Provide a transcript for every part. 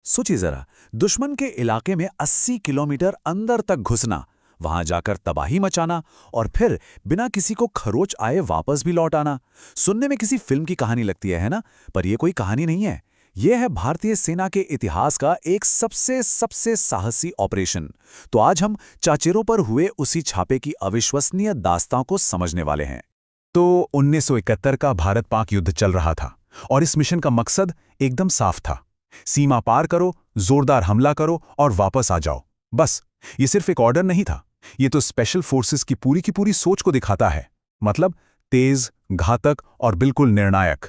सोचिए जरा, दुश्मन के इलाके में 80 किलोमीटर अंदर तक घुसना, वहां जाकर तबाही मचाना और फिर बिना किसी को खरोच आए वापस भी लौट आना। सुनने में किसी फिल्म की कहानी लगती है ना? पर यह कोई कहानी नहीं है। यह है भारतीय सेना के इतिहास का एक सबसे सबसे साहसी ऑपरेशन। तो आज हम चाचेरों पर हुए उसी छापे की अविश्वसनीय दास्तां को समझने वाले हैं। तो 1971 का भारत पाक युद्ध चल रहा था और इस मिशन का मकसद एकदम साफ था। सीमा पार करो, जोरदार हमला करो और वापस आ जाओ। बस, ये सिर्फ एक ऑर्डर नहीं था। ये तो स्पेशल फोर्सेस की पूरी सोच को दिखाता है। मतलब तेज, घातक और बिल्कुल निर्णायक।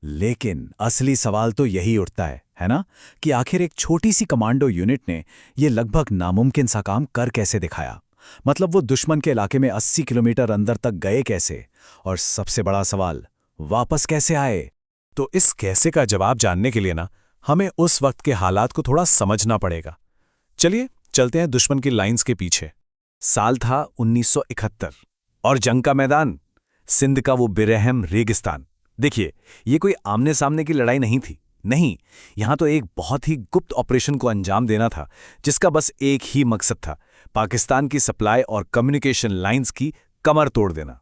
लेकिन असली सवाल तो यही उठता है ना? कि आखिर एक छोटी सी कमांडो यूनिट ने यह लगभग नामुमकिन सा काम कर कैसे दिखाया? मतलब वो दुश्मन के इलाके में 80 किलोमीटर अंदर तक गए कैसे? और सबसे बड़ा सवाल, वापस कैसे आए? तो इस कैसे का जवाब जानने के लिए ना, हमें उस वक्त के हालात को थोड़ा समझना पड़ेगा। चलिए चलते हैं दुश्मन की लाइंस के पीछे। साल था 1971 और जंग का मैदान, सिंध का वो बेरहम रेगिस्तान। देखिए, ये कोई आमने सामने की लड़ाई नहीं थी। नहीं, यहां तो एक बहुत ही गुप्त ऑपरेशन को अंजाम देना था, जिसका बस एक ही मकसद था, पाकिस्तान की सप्लाई और कम्युनिकेशन लाइंस की कमर तोड़ देना।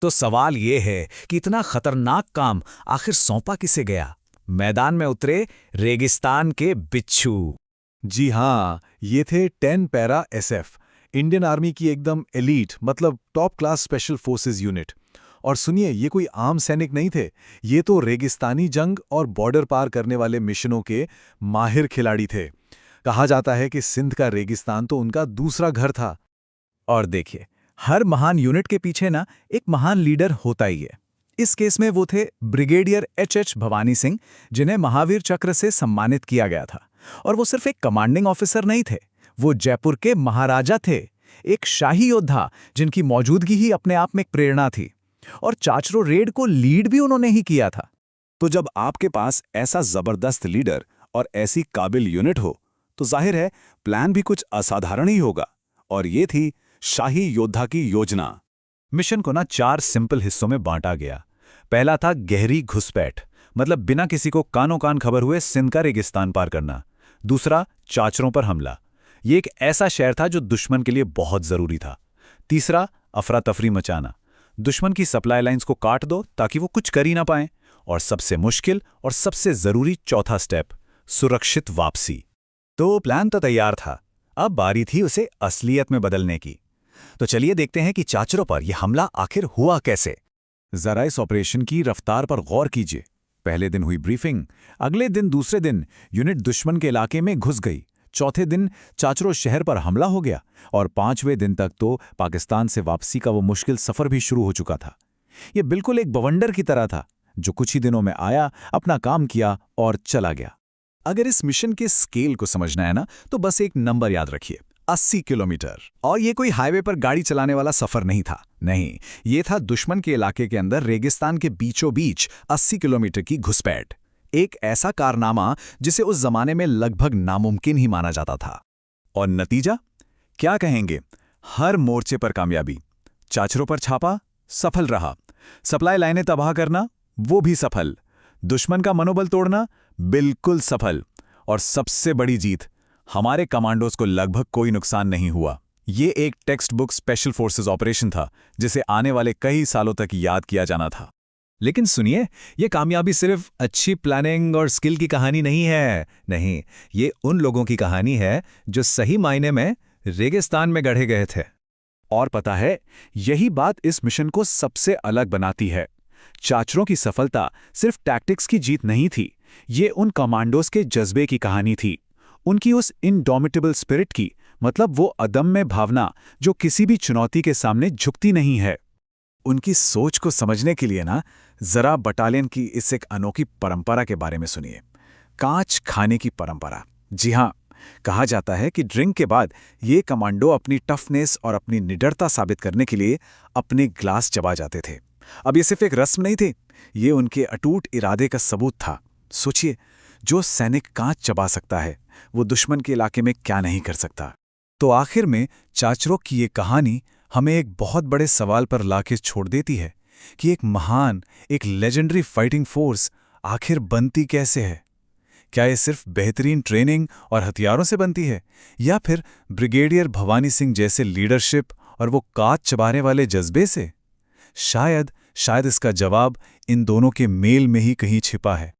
तो सवाल ये है कि इतना खतरनाक काम आखिर सौंपा किसे गया? मैदान में उतरे रेगिस्तान के बिच्छू। जी हाँ, ये थे 10 पैरा एसएफ, इंडियन आर्मी की एकदम एलीट, मतलब top class special forces unit. और सुनिए, ये कोई आम सैनिक नहीं थे। ये तो रेगिस्तानी जंग और बॉर्डर पार करने वाले मिशनों के माहिर खिलाड़ी थे। कहा जाता है कि सिंध का रेगिस्तान तो उनका दूसरा घर था। और देखिए, हर महान यूनिट के पीछे ना एक महान लीडर होता ही है। इस केस में वो थे ब्रिगेडियर एच भवानी सिंह, जिन्हें महावीर चक्र से सम्मानित किया गया था। और वो सिर्फ एक कमांडिंग ऑफिसर नहीं थे, वो जयपुर के महाराजा थे, एक शाही योद्धा जिनकी मौजूदगी ही अपने आप में एक प्रेरणा थी। और चाचरो रेड को लीड भी उन्होंने ही किया था। तो जब आपके पास ऐसा जबरदस्त लीडर और ऐसी काबिल यूनिट हो, तो जाहिर है प्लान भी कुछ असाधारण ही होगा। और ये थी शाही योद्धा की योजना। मिशन को ना 4 सिंपल हिस्सों में बांटा गया। पहला था गहरी घुसपैठ, मतलब बिना किसी को कानों कान खबर हुए सिंध का रेगिस्तान पार करना। दूसरा, चाचरों पर हमला। ये एक ऐसा शहर था जो दुश्मन के लिए बहुत जरूरी था। तीसरा, अफरा तफरी मचाना, दुश्मन की सप्लाई लाइंस को काट दो ताकि वो कुछ कर ही ना पाएं। और सबसे मुश्किल और सबसे जरूरी चौथा स्टेप, सुरक्षित वापसी। तो प्लान तो तैयार था, अब बारी थी उसे असलियत में बदलने की। तो चलिए देखते हैं कि चाचरों पर यह हमला आखिर हुआ कैसे। जरा इस ऑपरेशन की रफ्तार पर गौर कीजिए। पहले दिन हुई ब्रीफिंग, अगले दिन दूसरे दिन यूनिट दुश्मन के इलाके में घुस गई, चौथे दिन चाचरो शहर पर हमला हो गया और 5वें दिन तक तो पाकिस्तान से वापसी का वो मुश्किल सफर भी शुरू हो चुका था। ये बिल्कुल एक बवंडर की तरह था, जो कुछ ही दिनों में आया, अपना काम किया और चला गया। अगर इस मिशन के स्केल को समझना है ना, तो बस एक नंबर याद रखिए, 80 किलोमीटर। और ये कोई हाईवे पर गाड़ी चलाने वाला सफर नहीं था। नहीं, ये था दुश्मन के इलाके के अंदर रेगिस्तान के बीचों बीच 80 किलोमीटर की घुसपैठ। एक ऐसा कारनामा जिसे उस जमाने में लगभग नामुमकिन ही माना जाता था। और नतीजा क्या कहेंगे? हर मोर्चे पर कामयाबी। चाचरों पर छापा, सफल रहा। सप्लाई लाइनें तबाह करना, वो भी सफल। दुश्मन का मनोबल तोड़ना, बिल्कुल सफल। और सबसे बड़ी जीत, हमारे कमांडोज को लगभग कोई नुकसान नहीं हुआ। ये एक text book special forces operation था, जिसे आने वाले कई सालों तक याद किया जाना था। लेकिन सुनिए, ये कामयाबी सिर्फ अच्छी प्लानिंग और स्किल की कहानी नहीं है। नहीं, ये उन लोगों की कहानी है जो सही मायने में रेगिस्तान में गढ़े गए थे। और पता है, यही बात इस मिशन को सबसे अलग बनाती है। चाचरों की सफलता सिर्फ टैक्टिक्स की जीत नहीं थी, ये उन कमांडोज के जज्बे की कहानी थी। उनकी उस इनडोमिटेबल स्पिरिट की, मतलब वो अदम्य भावना जो किसी भी चुनौती के सामने झुकती नहीं है। उनकी सोच को समझने के लिए ना, जरा बटालियन की इस एक अनोखी परंपरा के बारे में सुनिए, कांच खाने की परंपरा। जी हाँ, कहा जाता है कि ड्रिंक के बाद ये कमांडो अपनी टफनेस और अपनी निडरता साबित करने के लिए अपने ग्लास चबा जाते थे। अब ये सिर्फ एक रस्म नहीं थी, ये उनके अटूट इरादे का सबूत था। सोचिए, जो सैनिक कांच चबा सकता है, वो दुश्मन के इलाके में क्या नहीं कर सकता। तो आखिर में चाचरों की ये कहानी हमें एक बहुत बड़े सवाल पर लाके छोड़ देती है कि एक महान, एक लेजेंडरी फाइटिंग फोर्स आखिर बनती कैसे है। क्या ये सिर्फ बेहतरीन ट्रेनिंग और हथियारों से बनती है, या फिर ब्रिगेडियर भवानी सिंह जैसे लीडरशिप और वो काज चबाने वाले जज्बे से? शायद इसका जवाब इन दोनों के मेल में ही कहीं छिपा है।